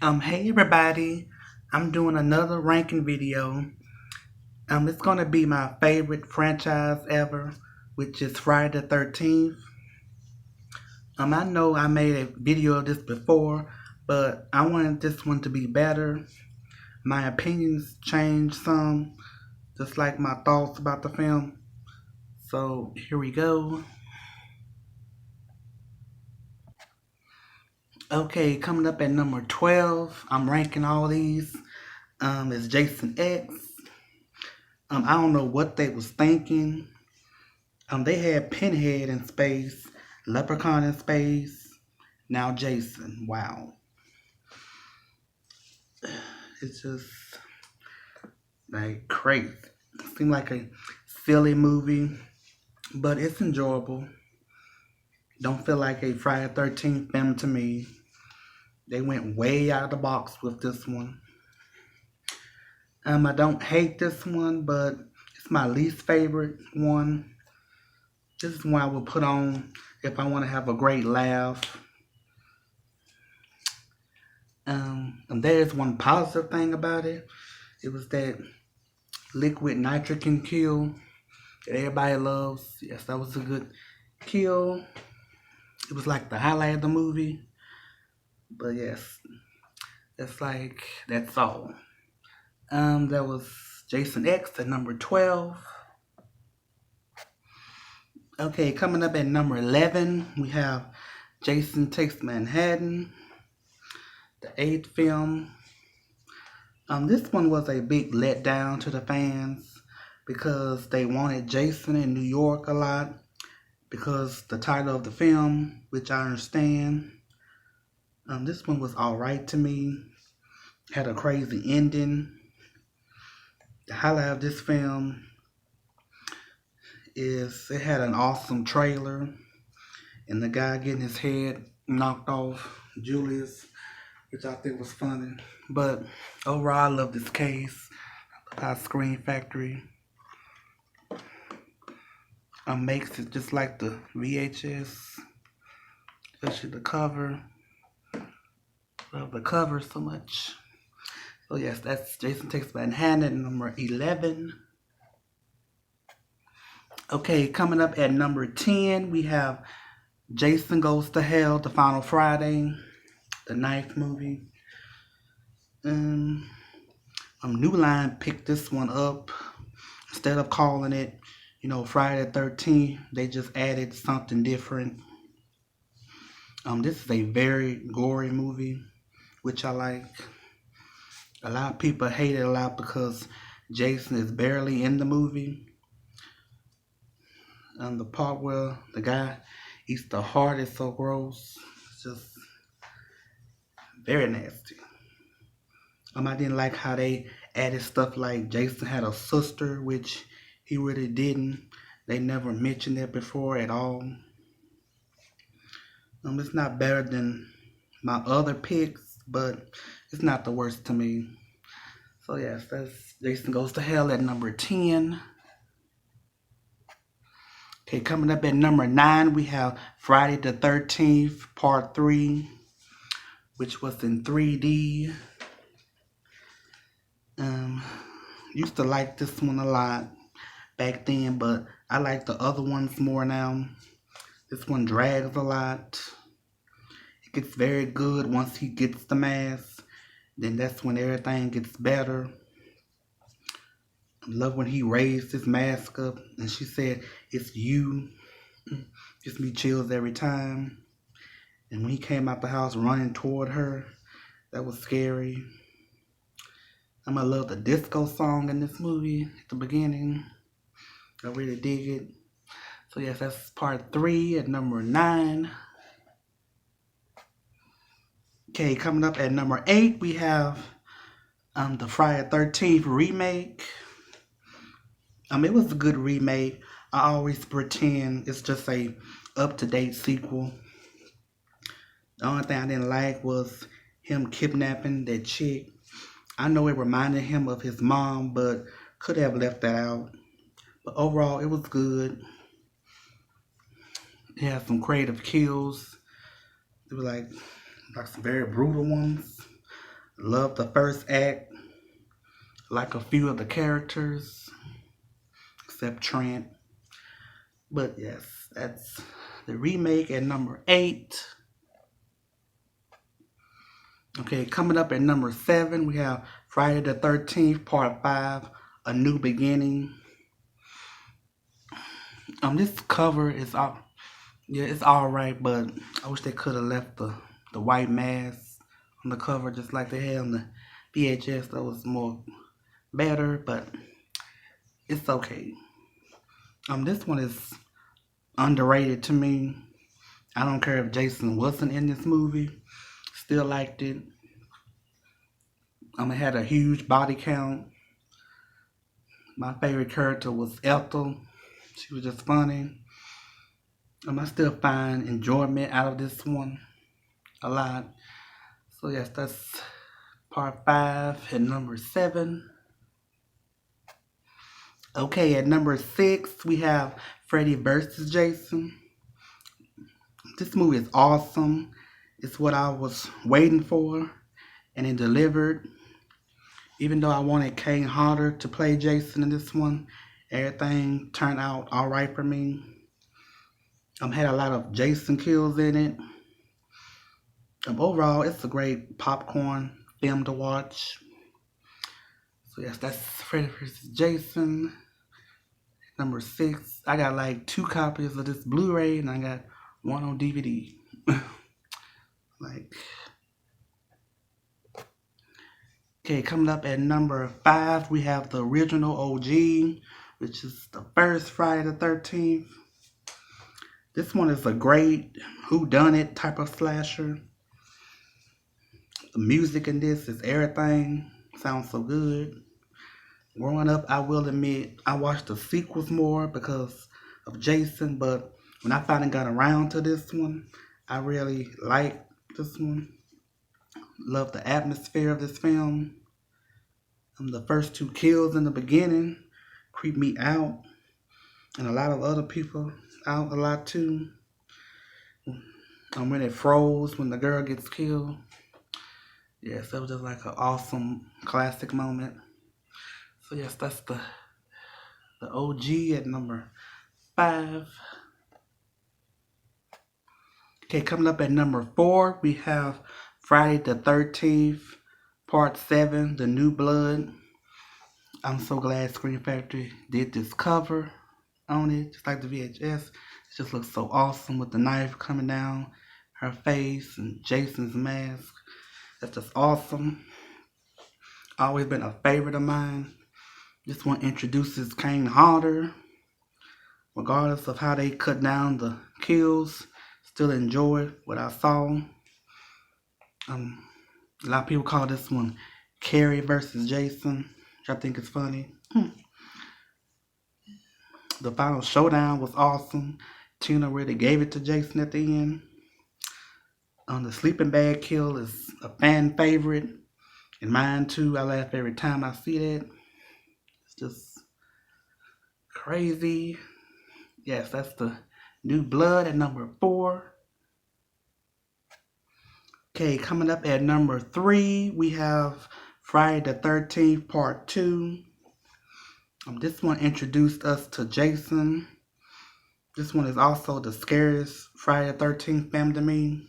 Hey everybody, I'm doing another ranking video. It's gonna be my favorite franchise ever, which is Friday the 13th. I know I made a video of this before, but I wanted this one to be better. My opinions changed some, just like my thoughts about the film. So here we go. Okay, coming up at number 12, I'm ranking all these. Is Jason X. I don't know what they was thinking. They had Pinhead in space, Leprechaun in space, now Jason. Wow. It's just like crazy. It seemed like a silly movie, but it's enjoyable. Don't feel like a Friday 13th film to me. They went way out of the box with this one. I don't hate this one, but it's my least favorite one. This is one I would put on if I want to have a great laugh. And there's one positive thing about it. It was that liquid nitrogen kill that everybody loves. Yes, that was a good kill. It was like the highlight of the movie. But yes, that's all. That was Jason X at number 12. Okay, coming up at number 11, we have Jason Takes Manhattan, the eighth film. This one was a big letdown to the fans because they wanted Jason in New York a lot because the title of the film, which I understand. This one was alright to me. Had a crazy ending. The highlight of this film is it had an awesome trailer and the guy getting his head knocked off, Julius, which I think was funny. But overall, I love this case. Screen Factory makes it just like the VHS, especially the cover. Love the cover so much. So yes, that's Jason Takes Manhattan at number 11. Okay, coming up at number 10, we have Jason Goes to Hell, The Final Friday, the ninth movie. New Line picked this one up. Instead of calling it, Friday the 13th, they just added something different. This is a very gory movie, which I like. A lot of people hate it a lot because Jason is barely in the movie. The part where the guy eats the heart is so gross. It's just very nasty. I didn't like how they added stuff like Jason had a sister, which he really didn't. They never mentioned it before at all. It's not better than my other picks, but it's not the worst to me. So yes, that's Jason Goes to Hell at number 10. Okay, coming up at number 9, we have Friday the 13th, Part 3, which was in 3D. Used to like this one a lot back then, but I like the other ones more now. This one drags a lot. It gets very good once he gets the mask. Then that's when everything gets better. I love when he raised his mask up and she said, "It's you." Gives me chills every time. And when he came out the house running toward her, that was scary. I love the disco song in this movie at the beginning. I really dig it. So yes, that's part 3 at number 9. Okay, coming up at number 8, we have the Friday 13th remake. It was a good remake. I always pretend it's just a up-to-date sequel. The only thing I didn't like was him kidnapping that chick. I know it reminded him of his mom, but could have left that out. But overall, it was good. It had some creative kills. They were like some very brutal ones. Love the first act, like a few of the characters, except Trent. But yes, that's the remake at number 8. Okay, coming up at number 7, we have Friday the 13th, Part 5, A New Beginning. This cover is all, yeah, it's all right, but I wish they could have left the white mask on the cover just like they had on the VHS. That was more better, but it's okay. This one is underrated to me. I don't care if Jason wasn't in this movie. Still liked it. It had a huge body count. My favorite character was Ethel. She was just funny. I still find enjoyment out of this one a lot. So yes, that's part 5 at number 7. Okay, at number 6, we have Freddy versus Jason. This movie is awesome. It's what I was waiting for, and it delivered. Even though I wanted Kane Hodder to play Jason in this one, everything turned out alright for me. Had a lot of Jason kills in it. Overall, it's a great popcorn film to watch. So yes, that's Freddy vs. Jason. Number 6. I got like 2 copies of this Blu-ray, and I got 1 on DVD. Okay, coming up at number 5, we have the original OG, which is the first Friday the 13th. This one is a great whodunit type of slasher. The music in this is everything. Sounds so good. Growing up, I will admit, I watched the sequels more because of Jason, but when I finally got around to this one, I really liked this one. Love the atmosphere of this film. The first 2 kills in the beginning creep me out, and a lot of other people out a lot too. When it froze when the girl gets killed. Yes, that was just like an awesome classic moment. So yes, that's the OG at number 5. Okay, coming up at number 4, we have Friday the 13th, Part 7, The New Blood. I'm so glad Screen Factory did this cover on it, just like the VHS. It just looks so awesome with the knife coming down her face and Jason's mask. That's just awesome. Always been a favorite of mine. This one introduces Kane Hodder. Regardless of how they cut down the kills, still enjoy what I saw. A lot of people call this one Carrie versus Jason, which I think is funny. The final showdown was awesome. Tina really gave it to Jason at the end. The sleeping bag kill is a fan favorite, and mine too. I laugh every time I see that. It's just crazy. Yes, that's the New Blood at number 4. Okay, coming up at number 3, we have Friday the 13th, Part 2. This one introduced us to Jason. This one is also the scariest Friday the 13th film to me.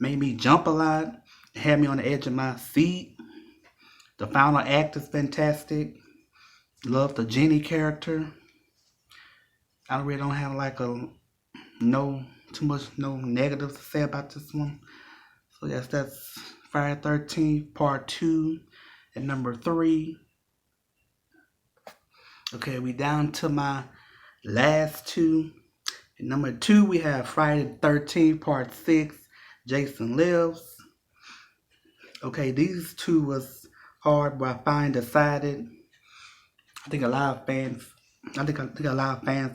Made me jump a lot. It had me on the edge of my seat. The final act is fantastic. Love the Jenny character. I really don't have like no negatives to say about this one. So yes, that's Friday the 13th, Part 2 at number 3. Okay, we down to my last 2. At number 2, we have Friday the 13th, Part 6, Jason Lives. Okay, these 2 was hard, but I finally decided. I think a lot of fans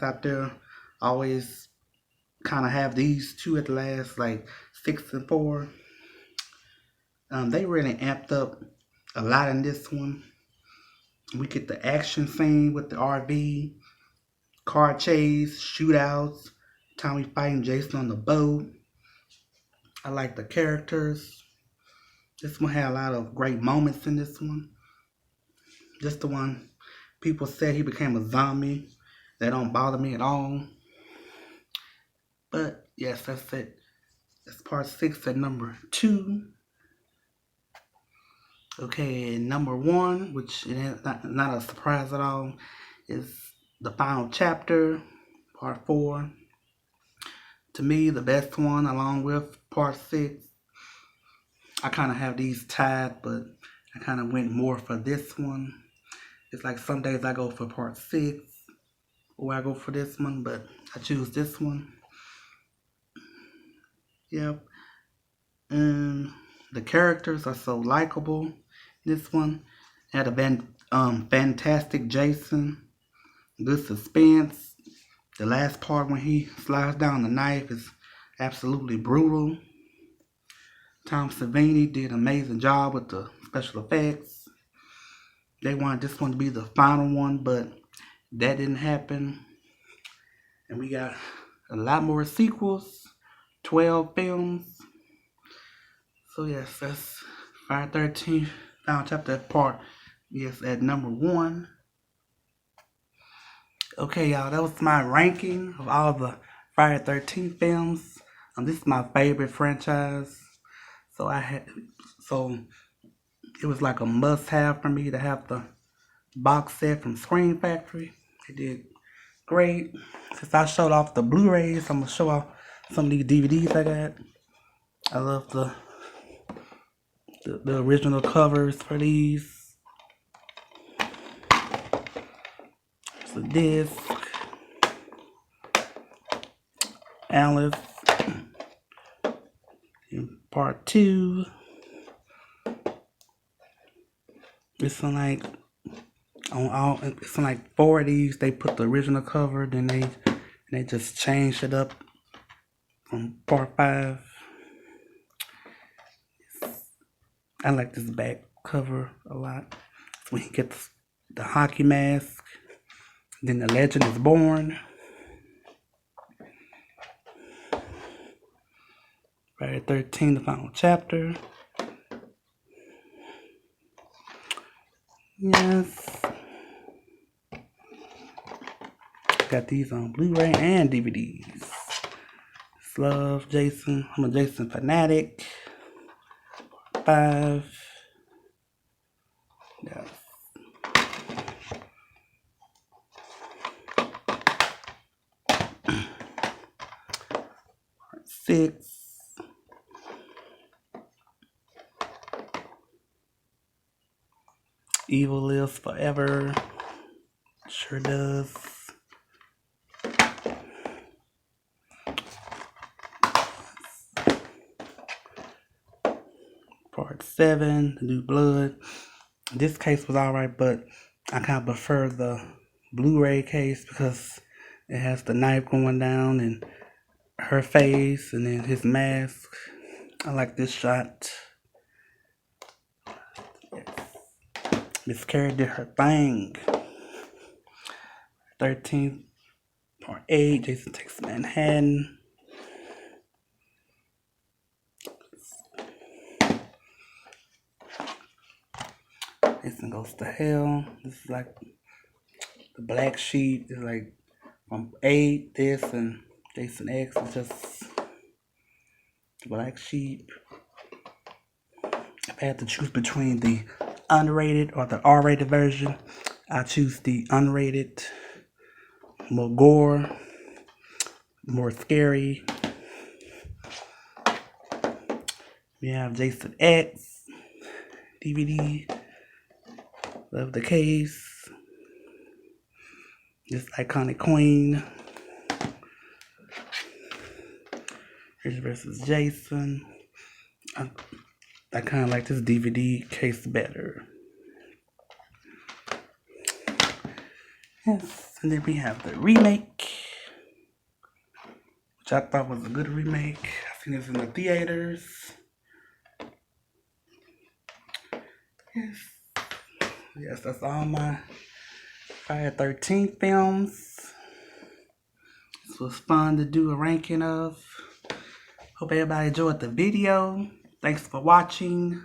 out there always kind of have these 2 at the last, like 6 and 4. They really amped up a lot in this one. We get the action scene with the RV, car chase, shootouts, time we fighting Jason on the boat. I like the characters. This one had a lot of great moments in this one. Just the one people said he became a zombie. That don't bother me at all. But yes, that's it. That's part 6 at number 2. Okay, number 1, which is not a surprise at all, is the final chapter, part 4. To me, the best one, along with part 6. I kind of have these tied, but I kind of went more for this one. It's like some days I go for part 6, or I go for this one, but I choose this one. Yep. And the characters are so likable. This one had a fantastic Jason, good suspense. The last part when he slides down the knife is absolutely brutal. Tom Savini did an amazing job with the special effects. They wanted this one to be the final one, but that didn't happen. And we got a lot more sequels, 12 films. So yes, that's Friday 13th, final chapter part. Yes, at number 1. Okay, y'all, that was my ranking of all the Friday 13th films. This is my favorite franchise. So it was like a must-have for me to have the box set from Screen Factory. They did great. Since I showed off the Blu-rays, I'm gonna show off some of these DVDs I got. I love the original covers for these. It's a disc. Alice. Part 2. It's like it's like 4 of these. They put the original cover, then they just changed it up from part 5. I like this back cover a lot. So when he gets the hockey mask, then the legend is born. Friday 13, the final chapter. Yes. Got these on Blu-ray and DVDs. Love Jason. I'm a Jason fanatic. 5. Yes. 6. Evil lives forever. Sure does. Part 7, The New Blood. This case was alright, but I kind of prefer the Blu-ray case because it has the knife going down and her face and then his mask. I like this shot. Yes. Miss Carey did her thing. 13th, part 8, Jason Takes Manhattan. Jason Goes to Hell. This is like the Black Sheep. It's like from 8, this, and Jason X is just the Black Sheep. If I had to choose between the unrated or the R-rated version, I choose the unrated. More gore, more scary. We have Jason X DVD. Love the case. This iconic queen. Here's versus Jason. I kind of like this DVD case better. Yes, and then we have the remake, which I thought was a good remake. I've seen this in the theaters. Yes, that's all my Friday 13th films. This was fun to do a ranking of. Hope everybody enjoyed the video. Thanks for watching.